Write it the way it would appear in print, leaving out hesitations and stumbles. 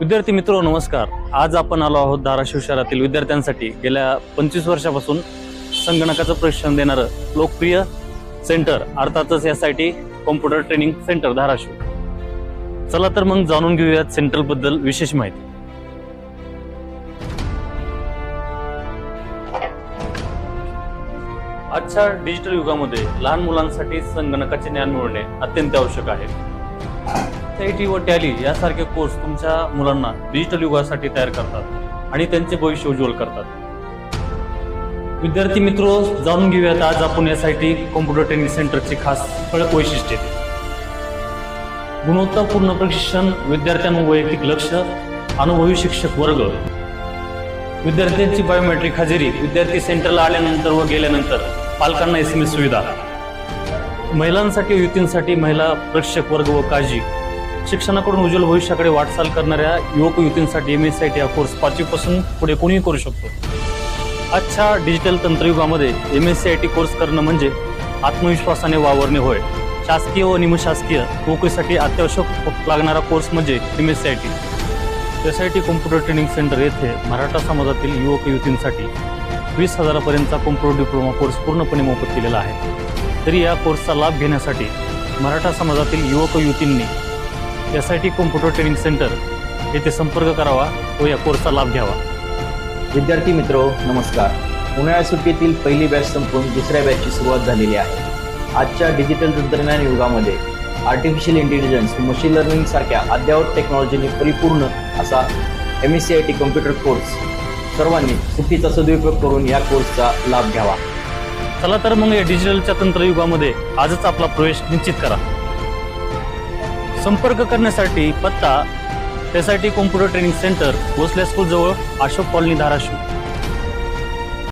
विद्यार्थी मित्रो नमस्कार. आज आपण आलो आहोत धाराशिव शहरातील विद्यार्थ्यांसाठी गेल्या 25 वर्षापासून संगणकाचं प्रशिक्षण देणारं लोकप्रिय सेंटर अर्थातच SIT computer training centre Dharashiv. चला तर मग जाणून घेऊयात सेंटर बद्दल विशेष माहिती. आजच्या डिजिटल युगामध्ये लहान मुलांसाठी संगणकाचे ज्ञान मिळवणे अत्यंत आवश्यक आहे. SIT व टॅली यासारखे कोर्स तुमच्या मुलांना डिजिटल युगासाठी तयार करतात आणि त्यांचे भविष्य उज्ज्वल करतात. विद्यार्थी मित्रो जाणून घेऊयात आज आपण SIT कॉम्प्युटर ट्रेनिंग सेंटरची खास ठळक वैशिष्ट्ये. गुणवत्तापूर्ण प्रशिक्षण, विद्यार्थ्यांवर वैयक्तिक लक्ष, अनुभवी शिक्षक वर्ग, विद्यार्थ्यांची बायोमेट्रिक हजेरी, विद्यार्थी सेंटरला आल्यानंतर व गेल्यानंतर पालकांना SMS सुविधा, महिलांसाठी व युवतींसाठी महिला प्रशिक्षक वर्ग व काळजी, शिक्षणाकडून उज्ज्वल भविष्याकडे वाटचाल करणाऱ्या युवक युवतींसाठी MSIT हा कोर्स 5वी पासून पुढे कोणीही करू शकतो. आजच्या डिजिटल तंत्रयुगामध्ये MSIT कोर्स करणं म्हणजे आत्मविश्वासाने वावरणे होय. शासकीय व निमशासकीय नोकरीसाठी अत्यावश्यक लागणारा कोर्स म्हणजे MSIT. SIT computer training centre येथे मराठा समाजातील युवक युवतींसाठी 20,000 पर्यंतचा कॉम्प्युटर डिप्लोमा कोर्स पूर्णपणे मोफत केलेला आहे. तरी या कोर्सचा लाभ घेण्यासाठी मराठा समाजातील युवक युवतींनी SIT कॉम्प्युटर ट्रेनिंग सेंटर येथे संपर्क करावा व या कोर्सचा लाभ घ्यावा. विद्यार्थी मित्रो नमस्कार. उन्हाळ्या सुट्टीतील पहिली बॅच संपून दुसऱ्या बॅचची सुरुवात झालेली आहे. आजच्या डिजिटल तंत्रज्ञान युगामध्ये आर्टिफिशियल इंटेलिजन्स व मशीन लर्निंग सारख्या अद्ययावत टेक्नॉलॉजीने परिपूर्ण असा MSIT कॉम्प्युटर कोर्स सर्वांनी सुट्टीचा सदुपयोग करून या कोर्सचा लाभ घ्यावा. चला तर मग या डिजिटलच्या तंत्रयुगामध्ये आजच आपला प्रवेश निश्चित करा. संपर्क करण्यासाठी पत्ता SIT computer training centre Bhosle school जवळ अशोक कॉलनी धाराशिव.